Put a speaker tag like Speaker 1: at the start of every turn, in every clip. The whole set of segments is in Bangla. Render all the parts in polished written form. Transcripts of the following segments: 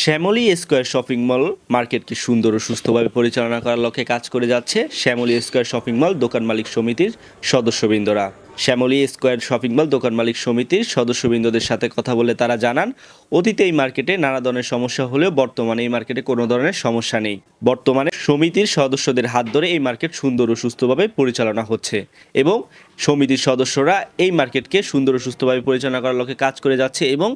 Speaker 1: শ্যামলী স্কয়ার শপিং মল মার্কেটকে সুন্দর ও সুস্থভাবে পরিচালনা করার লক্ষ্যে কাজ করে যাচ্ছে শ্যামলী স্কয়ার শপিং মল দোকান মালিক সমিতির সদস্যবৃন্দরা। শ্যামলী স্কয়ার শপিং মল দোকান মালিক সমিতির সদস্যবৃন্দদের সাথে কথা বলে তারা জানান, অতীতে এই মার্কেটে নানা ধরনের সমস্যা হলেও বর্তমানে এই মার্কেটে কোনো ধরনের সমস্যা নেই। বর্তমানে সমিতির সদস্যদের হাত ধরে এই মার্কেট সুন্দর ও সুস্থভাবে পরিচালনা হচ্ছে এবং সমিতির সদস্যরা এই মার্কেটকে সুন্দর ও সুস্থভাবে পরিচালনা করার লক্ষ্যে কাজ করে যাচ্ছে এবং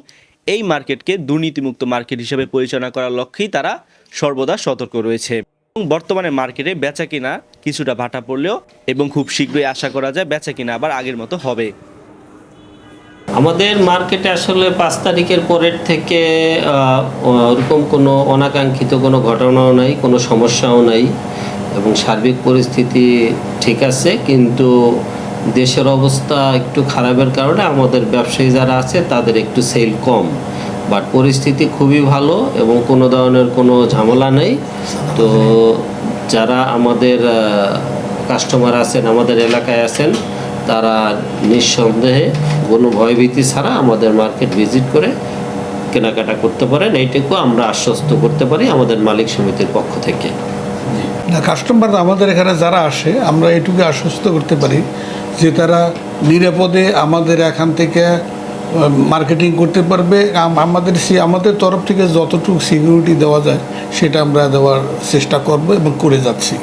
Speaker 1: এই মার্কেটকে দুর্নীতিমুক্ত মার্কেট হিসেবে পরিচালনা করার লক্ষ্যেই তারা সর্বদা সতর্ক রয়েছে। এবং বর্তমানে মার্কেটে বেচা কিনা কিছুটা ভাটা পড়লেও এবং খুব শীঘ্রই আশা করা যায় বেচা কিনা আবার আগের মতো হবে।
Speaker 2: আমাদের মার্কেটে আসলে 5 তারিখের পরের থেকে ওরকম কোনো অনাকাঙ্ক্ষিত কোনো ঘটনাও নাই, কোনো সমস্যাও নাই এবং সার্বিক পরিস্থিতি ঠিক আছে। কিন্তু দেশের অবস্থা একটু খারাপের কারণে আমাদের ব্যবসায়ী যারা আছে তাদের একটু সেল কম, বাট পরিস্থিতি খুবই ভালো এবং কোনো ধরনের কোনো ঝামেলা নেই। তো যারা আমাদের কাস্টমার আছেন, আমাদের এলাকায় আছেন, তারা নিঃসন্দেহে কোনো ভয়ভীতি ছাড়া আমাদের মার্কেট ভিজিট করে কেনাকাটা করতে পারেন, এইটুকু আমরা আশ্বস্ত করতে পারি আমাদের মালিক সমিতির পক্ষ থেকে।
Speaker 3: না, কাস্টমার আমাদের এখানে যারা আসে আমরা এটুকু আশ্বস্ত করতে পারি যে তারা নিরাপদে আমাদের এখান থেকে মার্কেটিং করতে পারবে। আমাদের তরফ থেকে যতটুকু সিকিউরিটি দেওয়া যায় সেটা আমরা দেওয়ার চেষ্টা করব এবং করে যাচ্ছি।